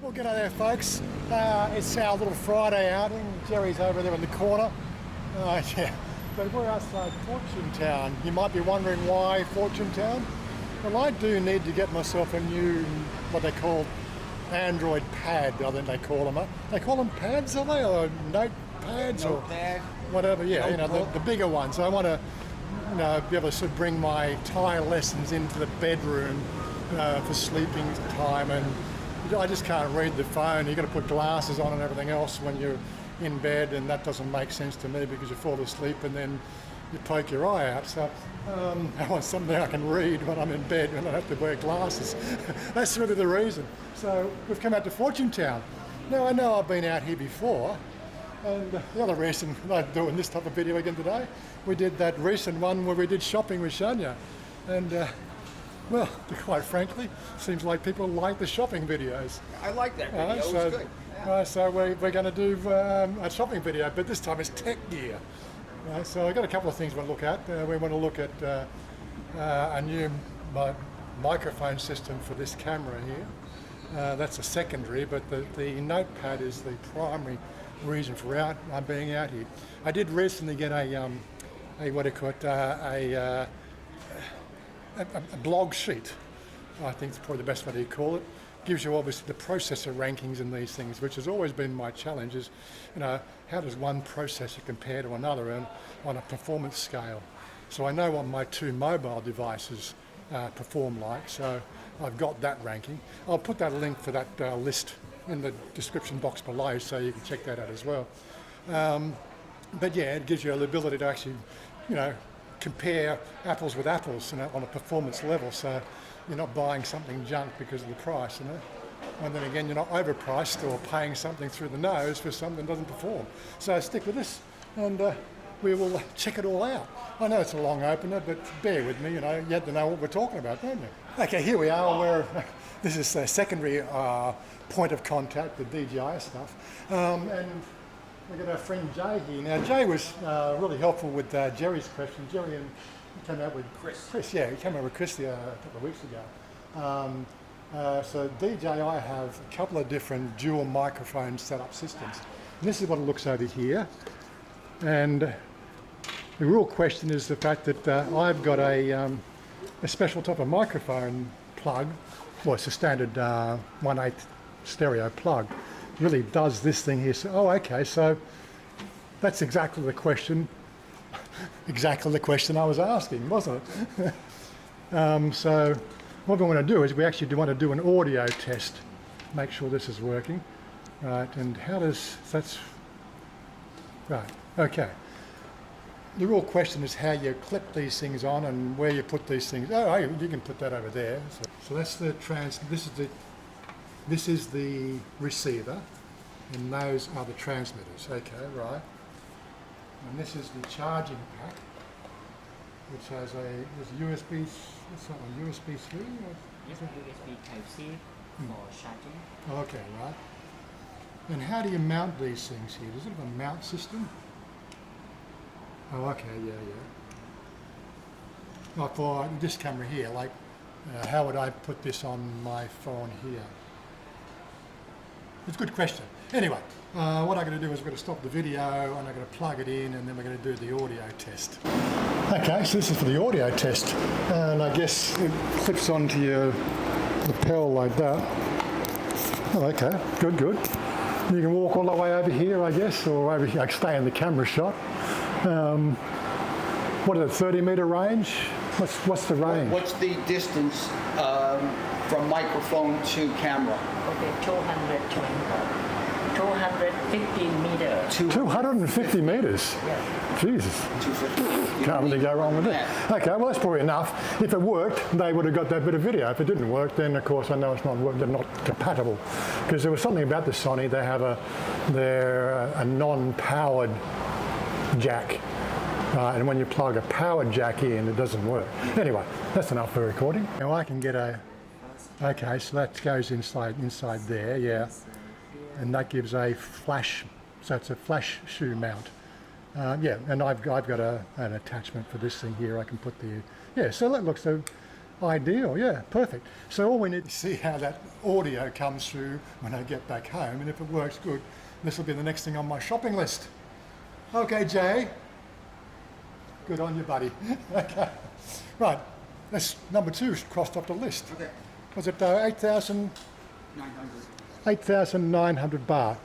Well, g'day there, folks. It's our little Friday outing. Jerry's over there in the corner. Yeah, but we're outside Fortune Town. You might be wondering why Fortune Town. Well, I do need to get myself a new, what they call Android pad, I think they call them. They call them pads, are they? Or notepads or whatever? Yeah, you know, the bigger ones. I want to, be able to sort of bring my Thai lessons into the bedroom for sleeping time, and I just can't read the phone. You've got to put glasses on and everything else when you're in bed, and that doesn't make sense to me because you fall asleep and then you poke your eye out. So I want something I can read when I'm in bed and I don't have to wear glasses. That's really the reason. So we've come out to Fortune Town. Now I know I've been out here before, and the other reason I'm doing this type of video again today, we did that recent one where we did shopping with Shania, and well, quite frankly, seems like people like the shopping videos. I like that video. It was good. Yeah. So we're going to do a shopping video, but this time it's tech gear. So I've got a couple of things we want to look at. We want to look at a new microphone system for this camera here. That's a secondary, but the notepad is the primary reason for being out here. I did recently get a what do you call it, a blog sheet. I think it's probably the best way to call it. Gives you obviously the processor rankings and these things, which has always been my challenge, is how does one processor compare to another and on a performance scale. So I know what my two mobile devices perform like, so I've got that ranking. I'll put that link for that list in the description box below so you can check that out as well. But yeah, it gives you the ability to actually, compare apples with apples, on a performance level. So you're not buying something junk because of the price, and then again, you're not overpriced or paying something through the nose for something that doesn't perform. So stick with this, and we will check it all out. I know it's a long opener, but bear with me. You have to know what we're talking about, don't you? Okay, here we are. This is a secondary point of contact, the DJI stuff, and we've got our friend Jay here. Now, Jay was really helpful with Jerry's question. Jerry and he came out with Chris. Yeah, he came out with Chris a couple of weeks ago. So DJI have a couple of different dual microphone setup systems. And this is what it looks over here. And the real question is the fact that I've got a special type of microphone plug. Well, it's a standard 1/8 stereo plug. Really does this thing here. So, okay, so that's exactly the question I was asking, wasn't it? So what we want to do is we actually want to do an audio test, make sure this is working, right? And that's right, okay. The real question is how you clip these things on and where you put these things. Oh, you can put that over there. So that's the This is the receiver, and those are the transmitters. Okay, right. And this is the charging pack, which has a USB. It's not a USB 3. Yes, USB Type-C for charging. Okay, right. And how do you mount these things here? Does it have a mount system? Oh, okay, yeah. Like for this camera here, like how would I put this on my phone here? It's a good question. Anyway, what I'm going to do is we're going to stop the video and I'm going to plug it in, and then we're going to do the audio test. Okay, so this is for the audio test, and I guess it clips onto your lapel like that. Oh, okay, good. You can walk all the way over here, I guess, or over here. I can stay in the camera shot. What is it, 30-meter range? What's the range? What's the distance from microphone to camera? Okay, 250 meters. 250 meters? Yeah. Jesus. 250. Can't really go wrong with that. Okay, well that's probably enough. If it worked, they would have got that bit of video. If it didn't work, then of course I know it's not they're not compatible. Because there was something about the Sony, they're a non-powered jack. And when you plug a powered jack in, it doesn't work. Anyway, that's enough for recording. Now I can get okay, so that goes inside there, yeah. And that gives a flash, so it's a flash shoe mount. Yeah, and I've got an attachment for this thing here. I can put so that looks, Ideal, yeah, perfect. So all we need to see how that audio comes through when I get back home, and if it works good, this will be the next thing on my shopping list. Okay, Jay. Good on you, buddy. Okay. Right, that's number 2 crossed off the list. Okay. Was it 8,000? 900. 8,900 baht.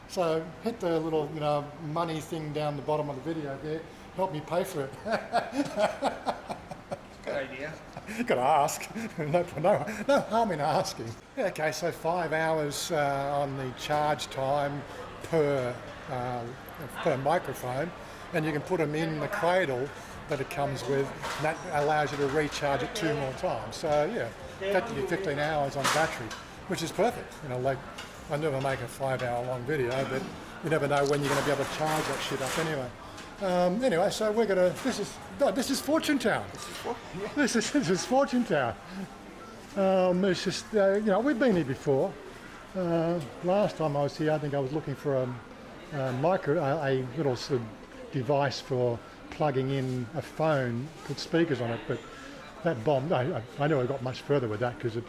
So hit the little, money thing down the bottom of the video there. Help me pay for it. Good idea. Got to ask. No harm in asking. Yeah, okay, so 5 hours on the charge time per microphone, and you can put them in the cradle that it comes with, and that allows you to recharge it 2 more times. So yeah, effectively 15 hours on battery, which is perfect. Like I never make a 5-hour long video, but you never know when you're going to be able to charge that shit up anyway. Anyway, so we're gonna. This is Fortune Town. This is Fortune Town. It's just we've been here before. Last time I was here, I think I was looking for a little sort of device for plugging in a phone, put speakers on it, but that bombed. I know I got much further with that because it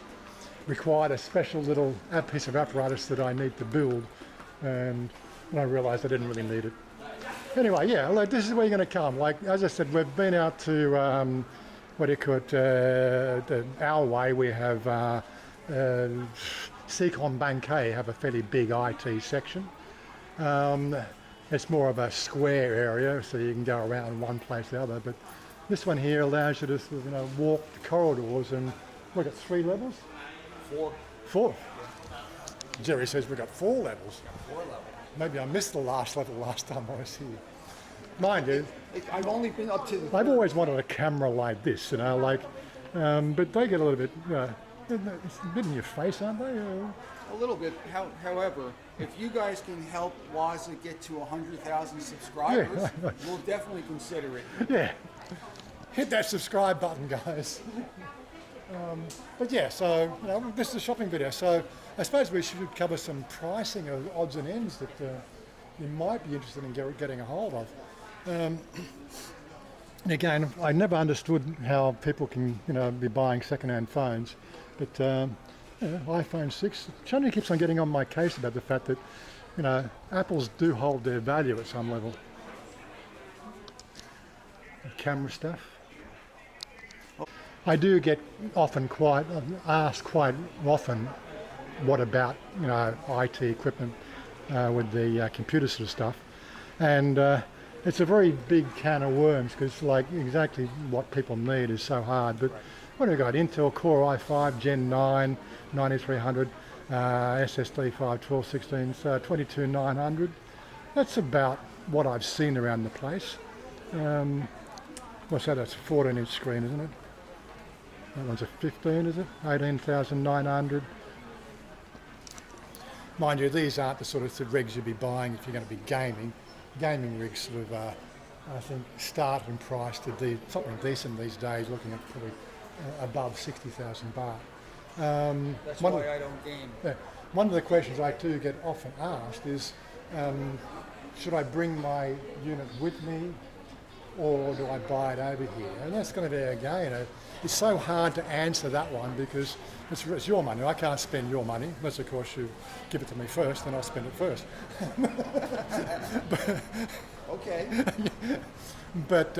required a special little piece of apparatus that I need to build, and I realised I didn't really need it. Anyway, yeah, like this is where you're going to come. Like as I said, we've been out to our way. We have Secondhand Bangkok have a fairly big IT section. It's more of a square area, so you can go around one place to the other. But this one here allows you to sort of, walk the corridors, and we've got 3 levels. 4. 4. Jerry says we've got 4 levels. 4 levels. Maybe I missed the last level last time I was here. Mind you, I've only been up to the... I've always wanted a camera like this, but they get a little bit, it's a bit in your face, aren't they? A little bit. However, if you guys can help Waza get to 100,000 subscribers, Yeah. we'll definitely consider it. Yeah. Hit that subscribe button, guys. But yeah, so this is a shopping video. So I suppose we should cover some pricing of odds and ends that you might be interested in getting a hold of. And again, I never understood how people can, be buying second-hand phones. But iPhone 6, Chani keeps on getting on my case about the fact that, Apples do hold their value at some level. Camera stuff. I do get asked quite often, what about, IT equipment with the computer sort of stuff. And it's a very big can of worms because exactly what people need is so hard. But what have we got? Intel Core i5 Gen 9, 9300, SSD 5, 12, 16, so 22900. That's about what I've seen around the place. What's that? That's a 14-inch screen, isn't it? That one's a 15, is it? 18,900. Mind you, these aren't the sort of rigs you'd be buying if you're going to be gaming. Gaming rigs sort of, I think, start in price to something decent these days, looking at probably above 60,000 baht. That's why I don't game. Yeah, one of the questions I do get often asked is, should I bring my unit with me, or do I buy it over here? And that's going to be, again, it's so hard to answer that one because it's your money. I can't spend your money unless, of course, you give it to me first, then I'll spend it first. Okay. But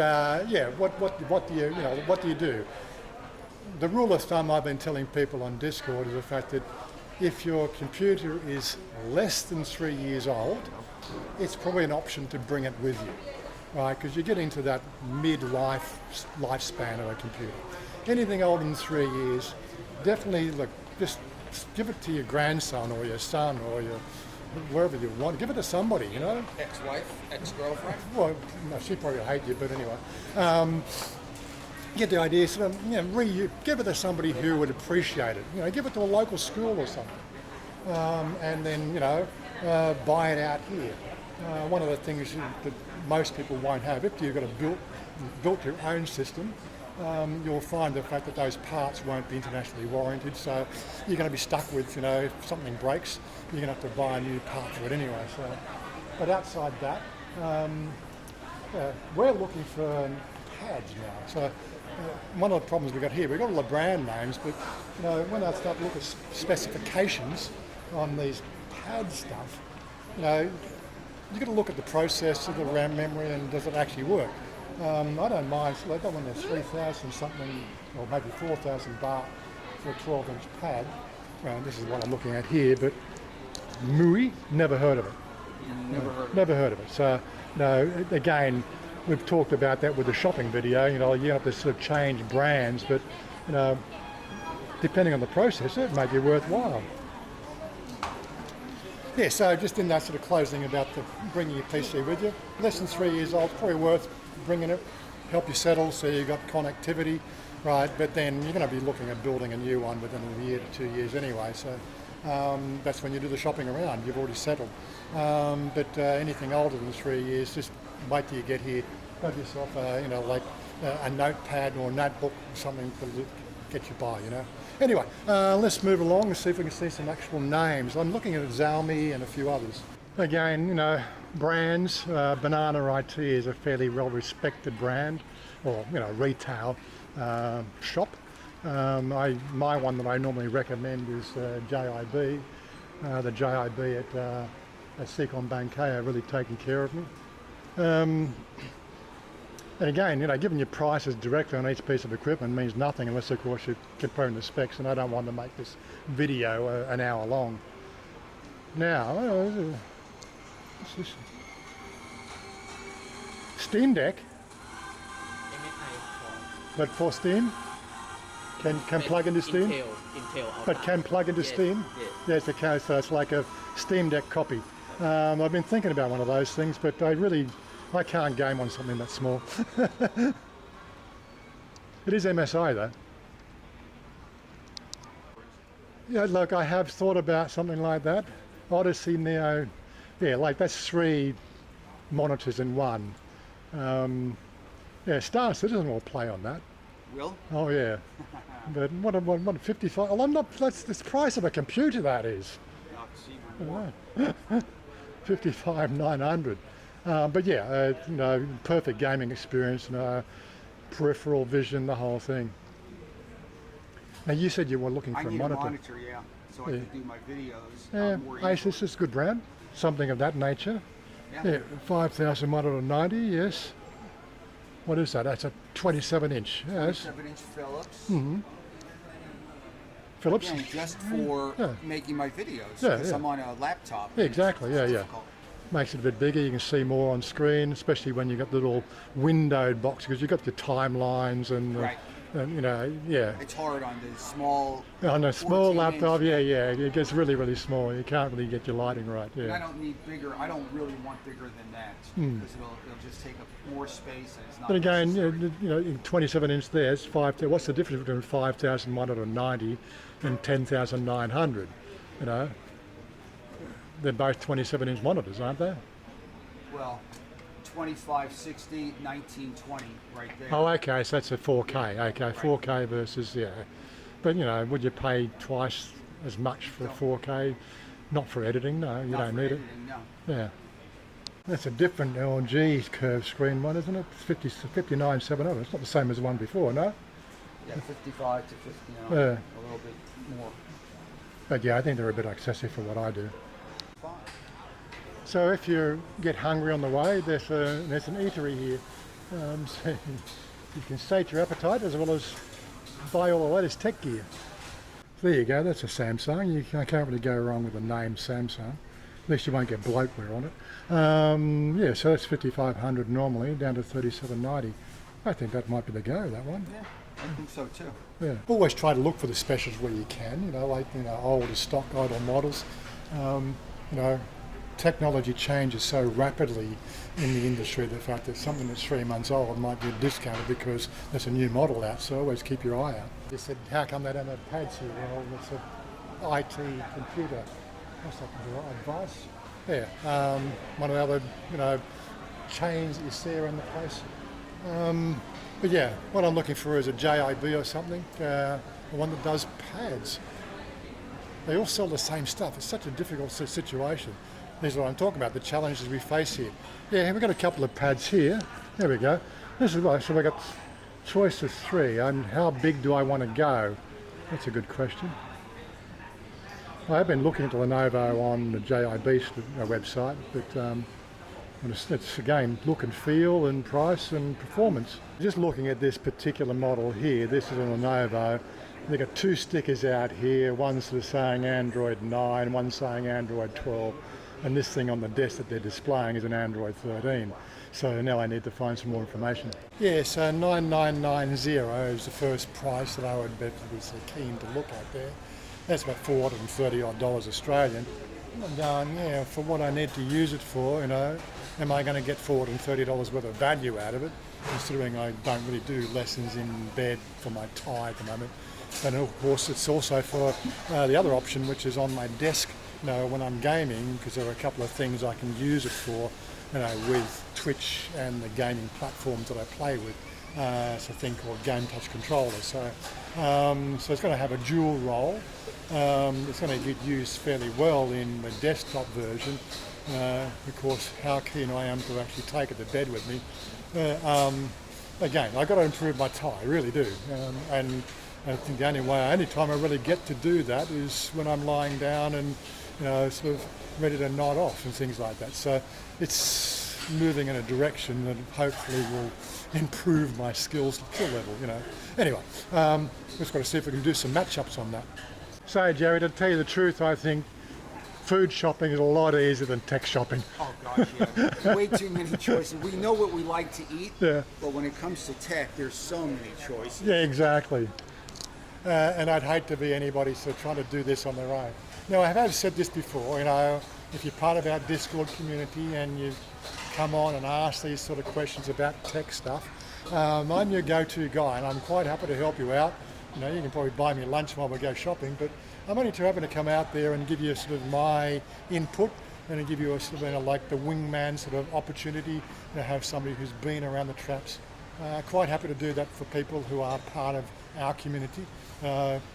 yeah, what do you do? The rule of thumb I've been telling people on Discord is the fact that if your computer is less than 3 years old, it's probably an option to bring it with you. Right, because you're getting to that lifespan of a computer. Anything older than 3 years, definitely just give it to your grandson or your son or wherever you want. Give it to somebody, Ex-wife, ex-girlfriend. Well, no, she probably hate you, but anyway. Get the idea. Sort of, give it to somebody who would appreciate it. Give it to a local school or something, and then buy it out here. One of the things that most people won't have, if you've got built your own system, you'll find the fact that those parts won't be internationally warranted, so you're going to be stuck with, if something breaks, you're going to have to buy a new part for it anyway. So, but outside that, we're looking for pads now. So one of the problems we've got here, we've got all the brand names, but when I start to look at specifications on these pad stuff, you've got to look at the processor, the RAM memory, and does it actually work? I don't mind, so that one there's 3,000 something, or maybe 4,000 baht for a 12-inch pad. Well, this is what I'm looking at here, but MUI, never heard of it. Never heard of it. So, again, we've talked about that with the shopping video. You have to sort of change brands, but depending on the processor, it may be worthwhile. Yeah, so just in that sort of closing about bringing your PC with you, less than 3 years old, probably worth bringing it, help you settle so you've got connectivity, right? But then you're going to be looking at building a new one within a year to 2 years anyway, so that's when you do the shopping around, you've already settled. But anything older than 3 years, just wait till you get here, have yourself a notepad or a notebook or something to get you by, Anyway, let's move along and see if we can see some actual names. I'm looking at Xiaomi and a few others. Again, brands. Banana IT is a fairly well-respected brand, or retail shop. My one that I normally recommend is JIB. The JIB at Secondhand Bangkok are really taking care of me. And again, giving you prices directly on each piece of equipment means nothing unless, of course, you're comparing the specs, and I don't want to make this video an hour long. Now, what's this? Steam Deck, but for Steam? Can plug into Steam? Intel But can plug into Steam? Yes, okay, so it's like a Steam Deck copy. I've been thinking about one of those things, but I can't game on something that small. It is MSI though. Yeah, look, I have thought about something like that. Odyssey Neo, like that's 3 monitors in one. Star Citizen will play on that. Will? Oh yeah. But what 55? Well, that's the price of a computer, that is. 55,900. But yeah, perfect gaming experience, peripheral vision, the whole thing. Now you said you were looking for a monitor. I need a monitor, so I can do my videos. Yeah, more Asus is a good brand, something of that nature. Yeah, 5,000 monitor 90, yes. What is that? That's a 27-inch. Yes. 27-inch Philips. Mm-hmm. Philips. Again, just for making my videos, because I'm on a laptop. Yeah, exactly. Yeah. Makes it a bit bigger. You can see more on screen, especially when you've got the little windowed box, because you've got your timelines and, It's hard on the small. On a small laptop, it gets really, really small. You can't really get your lighting right. Yeah. And I don't need bigger. I don't really want bigger than that because it'll just take up more space and it's not. But again, 27-inch there, it's 5. What's the difference between 5,000 monitor 90 and 10,900? They're both 27-inch monitors, aren't they? Well, 2560, 1920 right there. Oh, okay, so that's a 4K. Okay, right. 4K versus, But, would you pay twice as much for 4K? Not for editing, no, you don't need it. No. Yeah. That's a different LG curved screen one, isn't it? It's 59,700. It's not the same as the one before, no? Yeah, 55 to 59, yeah. A little bit more. But yeah, I think they're a bit excessive for what I do. So if you get hungry on the way, there's an eatery here. So you can sate your appetite as well as buy all the latest tech gear. So there you go, that's a Samsung. I can't really go wrong with the name Samsung. At least you won't get bloatware on it. So that's 5,500 normally, down to 3,790. I think that might be the go, that one. Yeah, I think so too. Yeah. Always try to look for the specials where you can, older stock, idle models. Technology changes so rapidly in the industry, the fact that something that's 3 months old might be discounted because there's a new model out, so always keep your eye out. They said, how come they don't have pads here? Well, it's an IT computer. What's that, advice? Yeah, one of the other, chains that you see around the place. But yeah, what I'm looking for is a JIB or something, the one that does pads. They all sell the same stuff. It's such a difficult situation. This is what I'm talking about, the challenges we face here. Yeah, we've got a couple of pads here. There we go. This is right. So we've got choice of three, and how big do I want to go? That's a good question. I have been looking at the Lenovo on the JIB website, but it's again look and feel and price and performance. Just looking at this particular model here, this is a Lenovo. They've got two stickers out here, one sort of saying Android 9, one saying Android 12, and this thing on the desk that they're displaying is an Android 13. So now I need to find some more information. Yeah, so 9990 is the first price that I would be keen to look at there. That's about $430 odd Australian. I'm going, yeah, for what I need to use it for, am I going to get $430 worth of value out of it, considering I don't really do lessons in bed for my Thai at the moment. And of course it's also for the other option, which is on my desk, when I'm gaming, because there are a couple of things I can use it for, with Twitch and the gaming platforms that I play with. It's a thing called Game Touch Controller. So it's going to have a dual role. It's going to get used fairly well in the desktop version. Of course, how keen I am to actually take it to bed with me. Again, I've got to improve my Thai, I really do. And I think the only time I really get to do that is when I'm lying down and sort of ready to nod off and things like that. So it's moving in a direction that hopefully will improve my skill level. Anyway, we've got to see if we can do some match-ups on that. So Jerry, to tell you the truth, I think food shopping is a lot easier than tech shopping. Oh gosh, yeah. Way too many choices. We know what we like to eat, yeah, but when it comes to tech, there's so many choices. Yeah, exactly. And I'd hate to be anybody trying to do this on their own. Now, I have said this before, if you're part of our Discord community and you come on and ask these sort of questions about tech stuff, I'm your go-to guy, and I'm quite happy to help you out. You can probably buy me lunch while we go shopping, but I'm only too happy to come out there and give you sort of my input and give you a sort of like the wingman sort of opportunity to have somebody who's been around the traps. Quite happy to do that for people who are part of our community.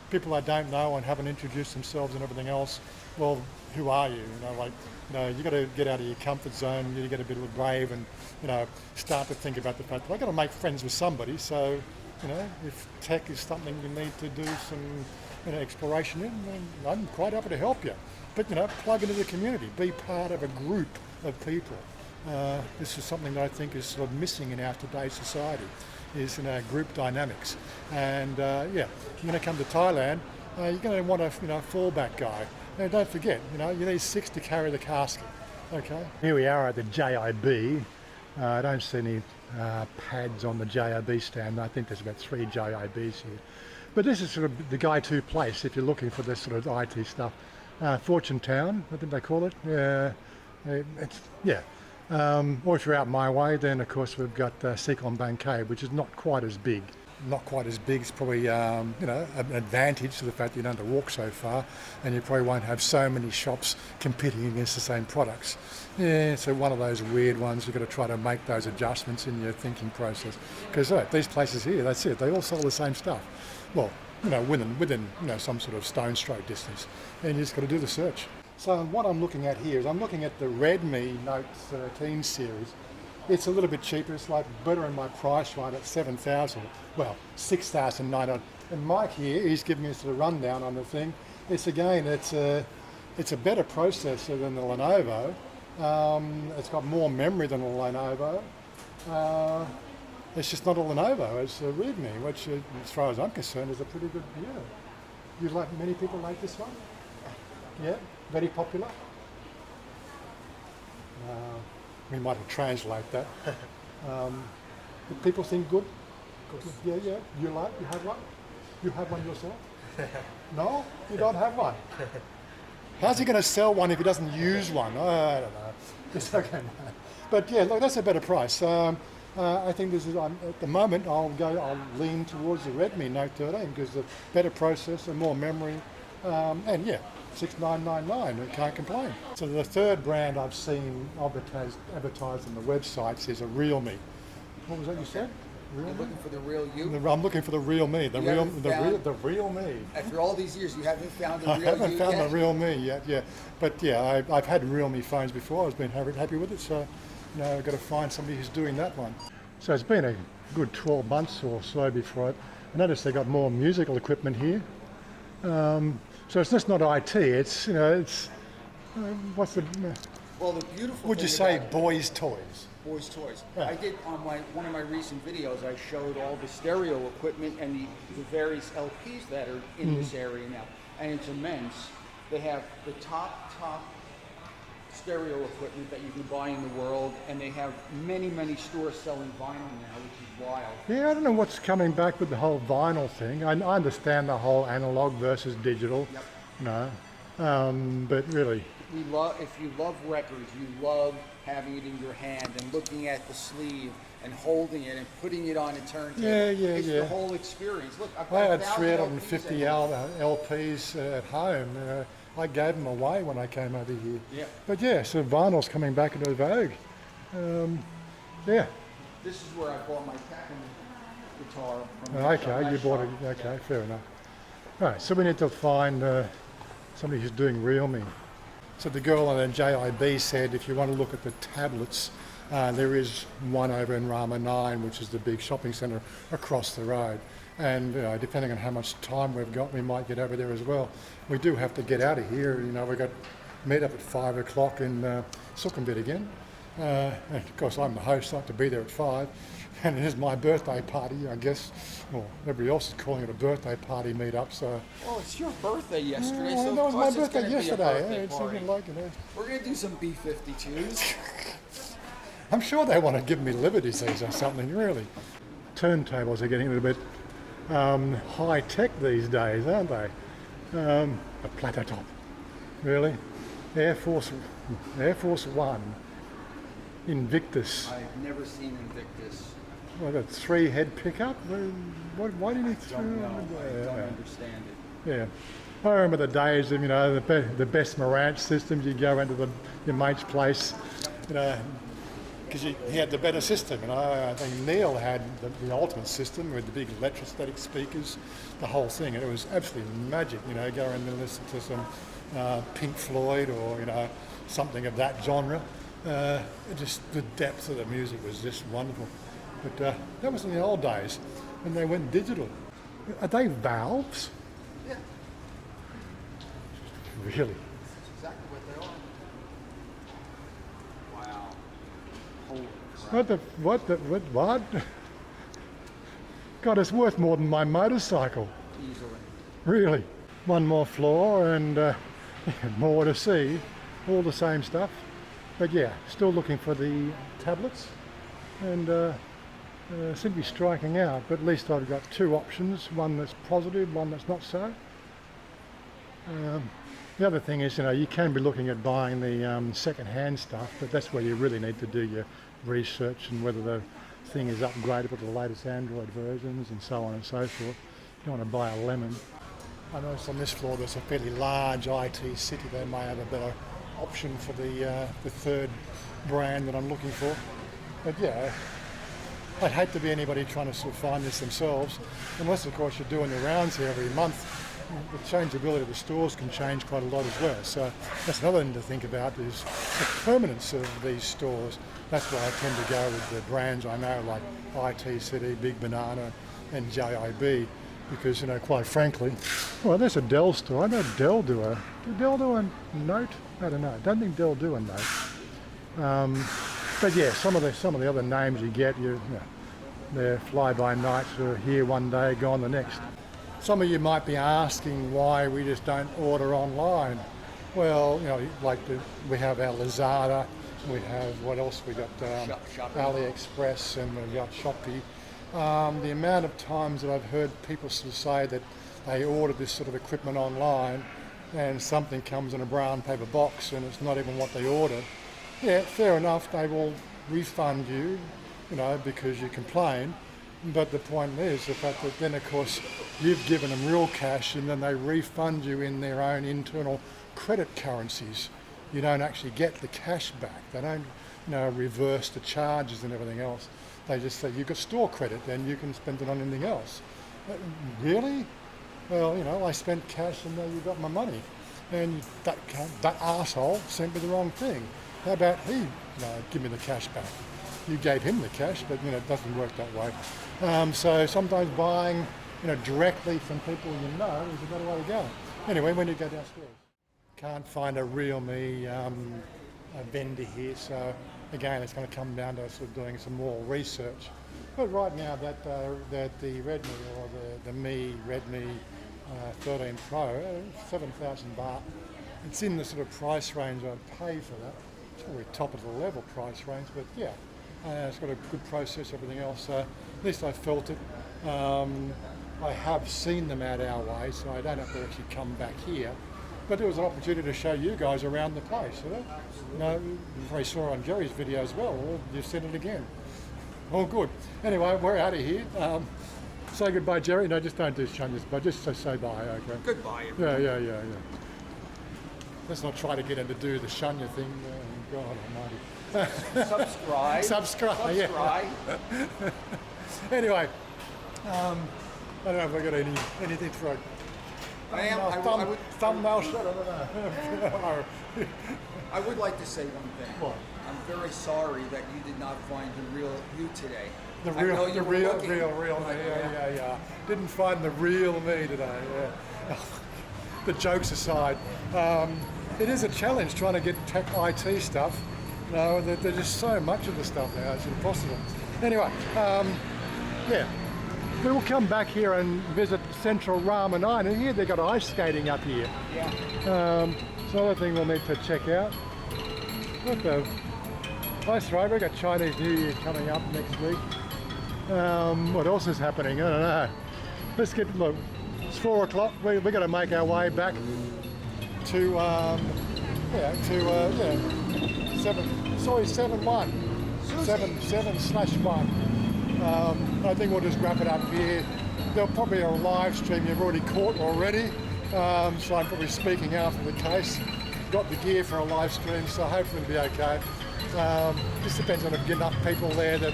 People I don't know and haven't introduced themselves and everything else. Well, who are you? You got to get out of your comfort zone. You get a bit of a brave and start to think about the fact that I've got to make friends with somebody. So if tech is something you need to do some exploration in, then I'm quite happy to help you. But plug into the community, be part of a group of people. This is something that I think is sort of missing in our today's society, is group dynamics. And you're going to come to Thailand, you're going to want a fallback guy. Now don't forget, you need 6 to carry the casket. Okay. Here we are at the JIB. I don't see any pads on the JIB stand. I think there's about 3 JIBs here. But this is sort of the go-to place if you're looking for this sort of IT stuff. Fortune Town, I think they call it. Or if you're out my way, then of course we've got Secondhand Bangkok, which is not quite as big. Not quite as big. It's probably an advantage to the fact that you don't have to walk so far, and you probably won't have so many shops competing against the same products. Yeah, so one of those weird ones. You've got to try to make those adjustments in your thinking process, because these places here, that's it. They all sell the same stuff. Well, within some sort of stone's throw distance, and you just got to do the search. So what I'm looking at here is I'm looking at the Redmi Note 13 series. It's a little bit cheaper. It's like better in my price right at 7,000. Well, 6,900. And Mike here, he's giving me a sort of rundown on the thing. It's a better processor than the Lenovo. It's got more memory than the Lenovo. It's just not a Lenovo. It's a Redmi, which, as far as I'm concerned, is a pretty good. Yeah. Many people like this one. Yeah, very popular. We might have translate that. Do people think good? Yeah. You have one? You have one yourself? No? You don't have one? How's he going to sell one if he doesn't use one? I don't know. It's okay. But yeah, look, that's a better price. I think this is, at the moment, I'll lean towards the Redmi Note 13 because the better processor, more memory, and yeah, 6,999, I can't complain. So the third brand I've seen advertised on the websites is a Realme. What was that you said? You're looking for the real you? I'm looking for the real me. The real me. After all these years, you haven't found the real you I haven't found yet? the real me yet, yeah. But yeah, I've had Realme phones before. I've been happy with it, so I've got to find somebody who's doing that one. So it's been a good 12 months or so before it. I noticed they got more musical equipment here. So it's just not IT. It's what's the Well, the beautiful would you thing say about boys' toys? boys' toys. Yeah. I did on one of my recent videos. I showed all the stereo equipment and the various LPs that are in this area now, and it's immense. They have the top stereo equipment that you can buy in the world, and they have many stores selling vinyl now, which is wild. Yeah, I don't know what's coming back with the whole vinyl thing. I understand the whole analog versus digital, Yep. But really, If you love records, you love having it in your hand and looking at the sleeve and holding it and putting it on a turntable. It's the whole experience. Look, I've got I had 1,000 350 LPs LPs at home. I gave them away when I came over here. Yeah. But yeah, so vinyl's coming back into vogue. Yeah. This is where I bought my Tacken guitar from. Okay, you bought it. Okay, fair enough. Right, so we need to find somebody who's doing Realme. So the girl on the JIB said if you want to look at the tablets, there is one over in Rama 9, which is the big shopping centre across the road. And depending on how much time we've got, we might get over there as well. We do have to get out of here. We've got meet up at 5 o'clock in Sukhumvit again. And of course, I'm the host, I have to be there at 5. And it is my birthday party, I guess. Well, everybody else is calling it a birthday party meet-up, so... Oh, it's your birthday yesterday, Well, so that was my of course it's birthday gonna be a yesterday. birthday It's party. something like, We're going to do some B-52s. I'm sure they want to give me liberties or something, really. Turntables are getting a little bit high-tech these days, aren't they? A platter top, really? Air Force One, Invictus. I've never seen Invictus. What, a 3-head pickup? Why do you need I don't know. I don't understand it. Yeah. I remember the days of, the best Marantz systems. You go into your mate's place, because he had the better system. I think Neil had the ultimate system with the big electrostatic speakers, the whole thing. And it was absolutely magic, go in and listen to some Pink Floyd or, something of that genre. Just the depth of the music was just wonderful. But that was in the old days when they went digital. Are they valves? Yeah, Really? that's exactly what they are. Wow. Holy crap. What? God, it's worth more than my motorcycle. Easily. Really. One more floor and more to see. All the same stuff. But yeah, still looking for the tablets and seem to be striking out, but at least I've got two options, one that's positive, one that's not so. The other thing is, you can be looking at buying the second-hand stuff, but that's where you really need to do your research and whether the thing is upgraded with the latest Android versions and so on and so forth. You don't want to buy a lemon. I noticed on this floor there's a fairly large IT city. They may have a better option for the third brand that I'm looking for. But yeah, I'd hate to be anybody trying to sort of find this themselves, unless of course you're doing the rounds here every month. The changeability of the stores can change quite a lot as well. So that's another thing to think about is the permanence of these stores. That's why I tend to go with the brands I know like IT City, Big Banana and JIB because, quite frankly, well, there's a Dell store. I know Dell do a Note? I don't know. I don't think Dell do a Note. But yeah, some of the other names you get, they're fly-by-nights who are here one day, gone the next. Some of you might be asking why we just don't order online. Well, we have our Lazada, we have, what else we got? AliExpress, and we've got Shopee. The amount of times that I've heard people sort of say that they order this sort of equipment online and something comes in a brown paper box and it's not even what they ordered. Yeah, fair enough, they will refund you, because you complain. But the point is the fact that then, of course, you've given them real cash and then they refund you in their own internal credit currencies. You don't actually get the cash back. They don't, reverse the charges and everything else. They just say, you've got store credit and you can spend it on anything else. Really? Well, I spent cash and now you got my money. And that arsehole sent me the wrong thing. How about he give me the cash back? you gave him the cash, but it doesn't work that way. So sometimes buying directly from people you know is a better way to go. Anyway, when you go downstairs, can't find a real me a vendor here, so again it's going to come down to sort of doing some more research. But right now that the Redmi or the Redmi 13 Pro, 7,000 baht, it's in the sort of price range I'd pay for that. It's probably top of the level price range, but yeah, it's got a good process, everything else. So at least I felt it. I have seen them out our way, so I don't have to actually come back here. But it was an opportunity to show you guys around the place. You probably saw on Jerry's video as well. You've said it again. All good. Anyway, we're out of here. Say goodbye, Jerry. No, just don't do Shunya's, but just say bye, okay? Goodbye, everyone. Yeah. Let's not try to get him to do the Shunya thing. God almighty. Subscribe. Yeah. Anyway, I don't know if I got anything to throw. Thumbnail shot. I don't know. I would like to say one thing. What? I'm very sorry that you did not find the real you today. The real me. Yeah. Didn't find the real me today. Yeah. The jokes aside, it is a challenge trying to get tech IT stuff. There's just so much of the stuff now, it's impossible. Anyway, yeah. We will come back here and visit Central Ramen Island. And here they've got ice skating up here. Yeah. It's another thing we'll need to check out. That's right, we've got Chinese New Year coming up next week. What else is happening? I don't know. Let's look, it's 4 o'clock. We're going to make our way back to 7/1. I think we'll just wrap it up here. There'll probably be a live stream you've already caught already, so I'm probably speaking after the case. Got the gear for a live stream, so hopefully it'll be okay. Just depends on if you get enough people there that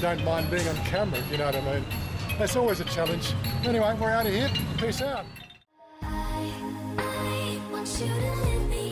don't mind being on camera, if you know what I mean. That's always a challenge. Anyway, we're out of here. Peace out. I want you to let me